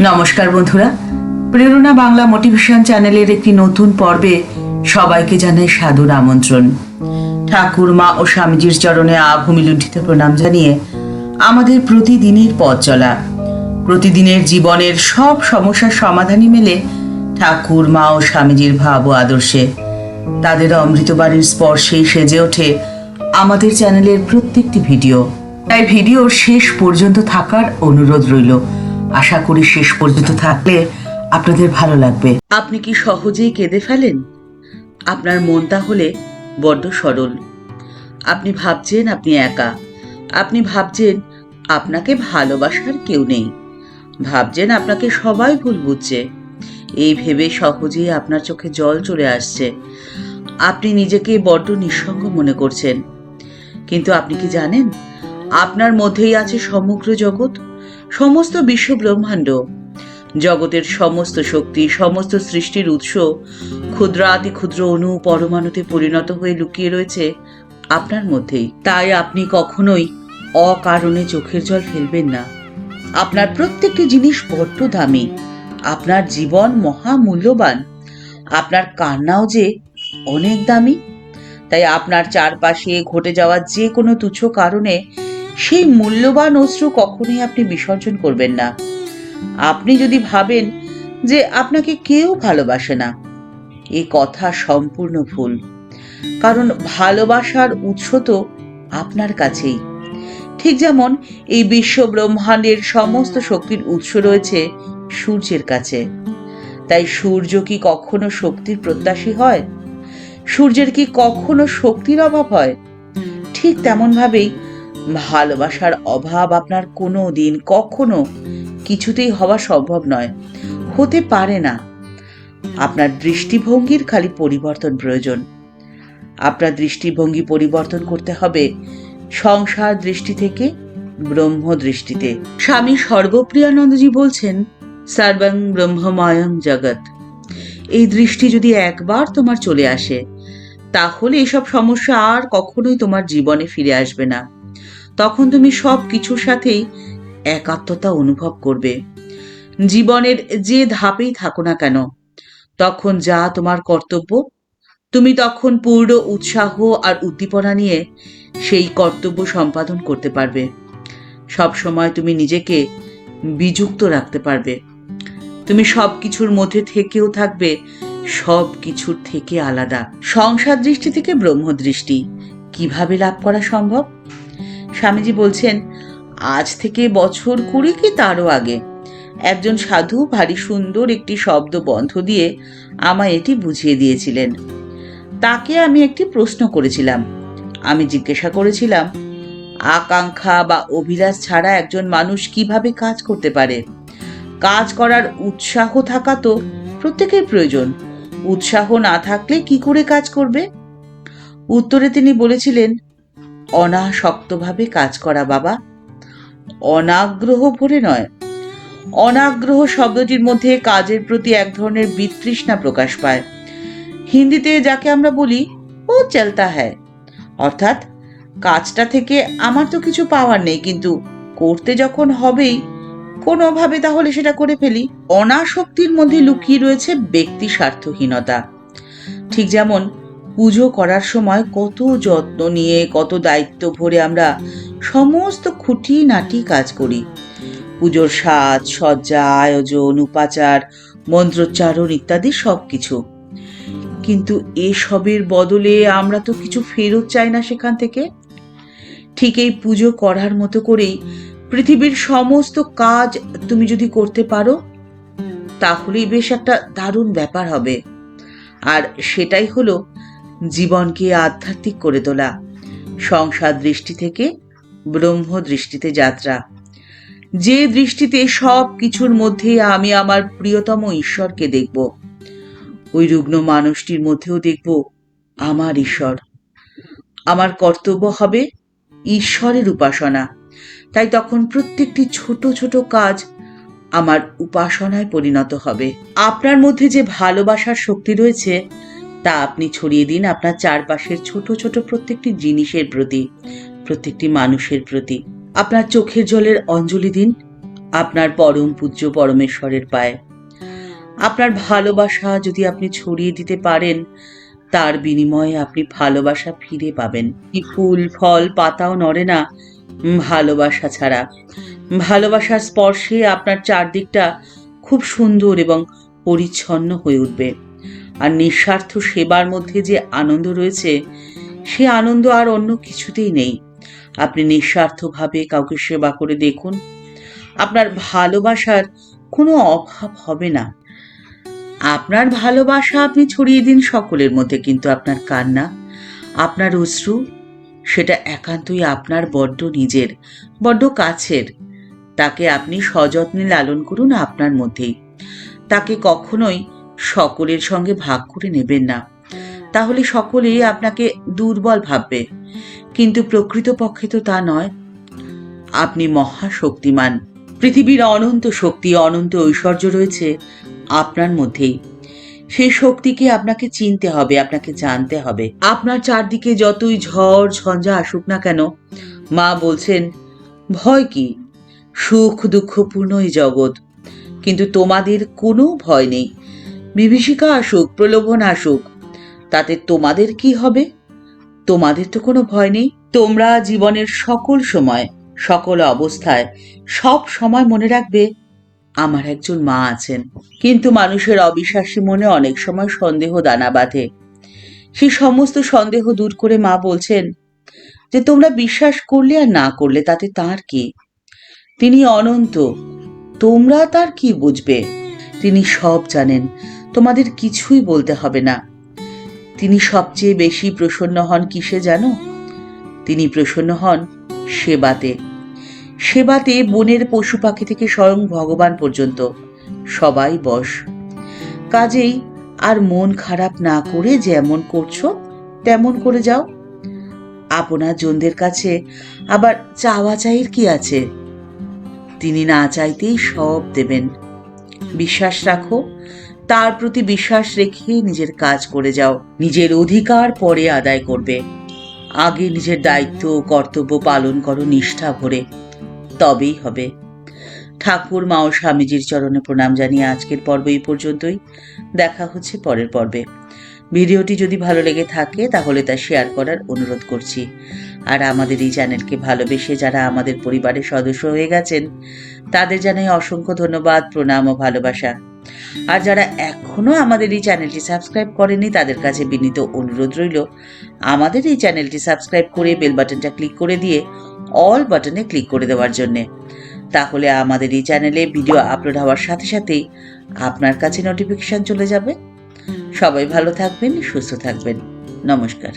নমস্কার বন্ধুরা, প্রেরণা বাংলা মোটিভেশন চ্যানেলের একটি নতুন পর্বে সবাইকে জানাই সাদর আমন্ত্রণ। ঠাকুর মা ও স্বামীজির চরণে আভূমি লুণ্ঠিত প্রণাম জানিয়ে আমাদের প্রতিদিনের পথ চলা, প্রতিদিনের জীবনের সব সমস্যার সমাধানই মেলে ঠাকুর মা ও স্বামীজির ভাব ও আদর্শে। তাদের অমৃতবাণীর স্পর্শেই সেজে ওঠে আমাদের চ্যানেলের প্রত্যেকটি ভিডিও। তাই ভিডিওর শেষ পর্যন্ত থাকার অনুরোধ রইল। আশা করি শেষ পর্যন্ত থাকলে আপনাদের ভালো লাগবে। আপনি কি সহজেই কেঁদে ফেলেন? আপনার মন তাহলে বড্ড সরল। আপনি ভাবছেন আপনি একা, আপনি ভাবছেন আপনাকে ভালোবাসার কেউ নেই, ভাবছেন আপনাকে সবাই ভুল বুঝছে। এই ভেবে সহজেই আপনার চোখে জল চলে আসছে। আপনি নিজেকে বড্ড নিঃসঙ্গ মনে করছেন। কিন্তু আপনি কি জানেন, আপনার মধ্যেই আছে সমগ্র জগৎ, সমস্ত বিশ্ব ব্রহ্মাণ্ড। জগতের সমস্ত শক্তি, সমস্ত সৃষ্টির উৎস ক্ষুদ্রাতি ক্ষুদ্র অণু পরমাণুতে পরিণত হয়ে লুকিয়ে রয়েছে আপনার মধ্যেই। তাই আপনি কখনোই অকারণে চোখের জল ফেলবেন না। আপনার প্রত্যেকটি জিনিস বড্ড দামি, আপনার জীবন মহামূল্যবান, আপনার কান্নাও যে অনেক দামি। তাই আপনার চারপাশে ঘটে যাওয়া যে কোনো তুচ্ছ কারণে সেই মূল্যবান অশ্রু কখনোই আপনি বিসর্জন করবেন না। আপনি যদি ভাবেন যে আপনাকে কেউ ভালোবাসে না, এই কথা সম্পূর্ণ ভুল। কারণ ভালোবাসার উৎস তো আপনার কাছেই। ঠিক যেমন এই বিশ্ব ব্রহ্মাণ্ডের সমস্ত শক্তির উৎস রয়েছে সূর্যের কাছে। তাই সূর্য কি কখনো শক্তির প্রত্যাশী হয়? সূর্যের কি কখনো শক্তির অভাব হয়? ঠিক তেমন ভাবেই ভালোবাসার অভাব আপনার কোনো দিন কখনো কিছুতেই হওয়া সম্ভব নয়, হতে পারে না। আপনার দৃষ্টিভঙ্গির খালি পরিবর্তন প্রয়োজন। আপনার দৃষ্টিভঙ্গি পরিবর্তন করতে হবে সংসার দৃষ্টি থেকে ব্রহ্ম দৃষ্টিতে। স্বামী সর্বপ্রিয়ানন্দজি বলছেন, সর্বং ব্রহ্মময়ং জগৎ। এই দৃষ্টি যদি একবার তোমার চলে আসে, তাহলে এসব সমস্যা আর কখনোই তোমার জীবনে ফিরে আসবে না। তখন তুমি সব কিছুর সাথেই একাত্মতা অনুভব করবে। জীবনের যে ধাপেই থাকো না কেন, তখন যা তোমার কর্তব্য, তুমি তখন পূর্ণ উৎসাহ আর উদ্দীপনা নিয়ে সেই কর্তব্য সম্পাদন করতে পারবে। সব সময় তুমি নিজেকে বিযুক্ত রাখতে পারবে। তুমি সব কিছুর মধ্যে থেকেও থাকবে সব কিছুর থেকে আলাদা। সংসার দৃষ্টি থেকে ব্রহ্ম দৃষ্টি কিভাবে লাভ করা সম্ভব? স্বামীজি বলছেন, আজ থেকে বছর 20 কি তারও আগে একজন সাধু ভারী সুন্দর একটি শব্দ বন্ধ দিয়ে আমায় এটি বুঝিয়ে দিয়েছিলেন। তাকে আমি একটি প্রশ্ন করেছিলাম। আমি জিজ্ঞাসা করেছিলাম, আকাঙ্ক্ষা বা অভিলাষ ছাড়া একজন মানুষ কিভাবে কাজ করতে পারে? কাজ করার উৎসাহ থাকা তো প্রত্যেকের প্রয়োজন। উৎসাহ না থাকলে কি করে কাজ করবে? উত্তরে তিনি বলেছিলেন, অনাসক্তভাবে কাজ করা বাবা, অনাগ্রহ ভরে নয়। অনাগ্রহ শব্দটির মধ্যে কাজের প্রতি এক ধরনের বিতৃষ্ণা প্রকাশ পায়। হিন্দিতে যাকে আমরা বলি ও চলতা হ্যায়, অর্থাৎ কাজটা থেকে আমার তো কিছু পাওয়ার নেই, কিন্তু করতে যখন হবেই কোনোভাবে তাহলে সেটা করে ফেলি। অনাসক্তির মধ্যে লুকিয়ে রয়েছে ব্যক্তি স্বার্থহীনতা। ঠিক যেমন পুজো করার সময় কত যত্ন নিয়ে, কত দায়িত্ব ভরে আমরা সমস্ত খুঁটিনাটি কাজ করি। পুজোর সাজ সজ্জা, আয়োজন, উপাচার, মন্ত্রোচ্চারণ ইত্যাদি সবকিছু। কিন্তু এসবের বদলে আমরা তো কিছু ফেরত চাই না সেখান থেকে। ঠিক এই পুজো করার মতো করেই পৃথিবীর সমস্ত কাজ তুমি যদি করতে পারো, তাহলেই বেশ একটা দারুণ ব্যাপার হবে। আর সেটাই হলো জীবনকে আধ্যাত্মিক করে তোলা, সংসার দৃষ্টি থেকে ব্রহ্ম দৃষ্টিতে যাত্রা। যে দৃষ্টিতে সব কিছুর মধ্যে আমি আমার প্রিয়তম ঈশ্বরকে দেখব, ওই রুগ্ন মানুষটির মধ্যেও দেখব আমার ঈশ্বর। আমার কর্তব্য হবে ঈশ্বরের উপাসনা। তাই তখন প্রত্যেকটি ছোট ছোট কাজ আমার উপাসনায় পরিণত হবে। আপনার মধ্যে যে ভালোবাসার শক্তি রয়েছে, তা আপনি ছড়িয়ে দিন আপনার চারপাশের ছোট ছোট প্রত্যেকটি জিনিসের প্রতি, প্রত্যেকটি মানুষের প্রতি। আপনার চোখের জলের অঞ্জলি দিন আপনার পরম পূজ্য পরমেশ্বরের পায়ে। আপনার ভালোবাসা যদি আপনি ছড়িয়ে দিতে পারেন, তার বিনিময়ে আপনি ভালোবাসা ফিরে পাবেন। কি ফুল ফল পাতাও নড়ে না ভালোবাসা ছাড়া। ভালোবাসার স্পর্শে আপনার চারদিকটা খুব সুন্দর এবং পরিচ্ছন্ন হয়ে উঠবে। আর নিঃস্বার্থ সেবার মধ্যে যে আনন্দ রয়েছে, সে আনন্দ আর অন্য কিছুতেই নেই। আপনি নিঃস্বার্থভাবে কাউকে সেবা করে দেখুন, আপনার ভালোবাসার কোনো অভাব হবে না। আপনার ভালোবাসা আপনি ছড়িয়ে দিন সকলের মধ্যে, কিন্তু আপনার কান্না, আপনার অশ্রু, সেটা একান্তই আপনার বড্ড নিজের, বড্ড কাছের। তাকে আপনি সযত্নে লালন করুন আপনার মধ্যেই। তাকে কখনোই সকলের সঙ্গে ভাগ করে নেবেন না, তাহলে সকলেই আপনাকে দুর্বল ভাববে, কিন্তু প্রকৃতপক্ষে তো তা নয়। আপনি মহাশক্তিমান। পৃথিবীর অনন্ত শক্তি, অনন্ত ঐশ্বর্য রয়েছে আপনার মধ্যেই। সেই শক্তিকে আপনাকে চিনতে হবে, আপনাকে জানতে হবে। আপনার চারদিকে যতই ঝড় ঝঞ্ঝা আসুক না কেন, মা বলছেন ভয় কি, সুখ দুঃখপূর্ণ এই জগৎ, কিন্তু তোমাদের কোনো ভয় নেই। বিভীষিকা আসুক, প্রলোভন আসুক, তাতে তোমাদের কি হবে? তোমাদের তো কোনো ভয় নেই। তোমরা জীবনের সকল সময়, সকল অবস্থায়, সব সময় মনে রাখবে আমার একজন মা আছেন। কিন্তু মানুষের অবিশ্বাসী মনে অনেক সময় সন্দেহ দানা বাঁধে। সেই সমস্ত সন্দেহ দূর করে মা বলছেন যে তোমরা বিশ্বাস করলে আর না করলে তাতে তার কি? তিনি অনন্ত, তোমরা তার কি বুঝবে? তিনি সব জানেন, তোমাদের কিছুই বলতে হবে না। তিনি সবচেয়ে বেশি প্রসন্ন হন কিসে জানো? তিনি প্রসন্ন হন সেবাতে। সেবাতে বনের পশু পাখি থেকে স্বয়ং ভগবান পর্যন্ত সবাই বশ। কাজেই আর মন খারাপ না করে যেমন করছো তেমন করে যাও। আপনার জনদের কাছে আবার চাওয়া চাইয়ের কি আছে? তিনি না চাইতেই সব দেবেন। বিশ্বাস রাখো, তার প্রতি বিশ্বাস রেখে নিজের কাজ করে যাও। নিজের অধিকার পরে আদায় করবে, আগে নিজের দায়িত্ব ও কর্তব্য পালন করো নিষ্ঠা ভরে, তবেই হবে। ঠাকুর মা ও স্বামীজির চরণে প্রণাম জানিয়ে আজকের পর্ব এই পর্যন্তই। দেখা হচ্ছে পরের পর্বে। ভিডিওটি যদি ভালো লেগে থাকে তাহলে তা শেয়ার করার অনুরোধ করছি। আর আমাদের এই চ্যানেলকে ভালোবেসে যারা আমাদের পরিবারের সদস্য হয়ে গেছেন, তাদের জানাই অসংখ্য ধন্যবাদ, প্রণাম ও ভালোবাসা। আর যারা এখনো আমাদের এই চ্যানেলটি সাবস্ক্রাইব করেনি, তাদের কাছে বিনীত অনুরোধ রইল আমাদের এই চ্যানেলটি সাবস্ক্রাইব করে বেল বাটনটা ক্লিক করে দিয়ে অল বাটনে ক্লিক করে দেওয়ার জন্যে। তাহলে আমাদের এই চ্যানেলে ভিডিও আপলোড হওয়ার সাথে সাথেই আপনার কাছে নোটিফিকেশন চলে যাবে। সবাই ভালো থাকবেন, সুস্থ থাকবেন। নমস্কার।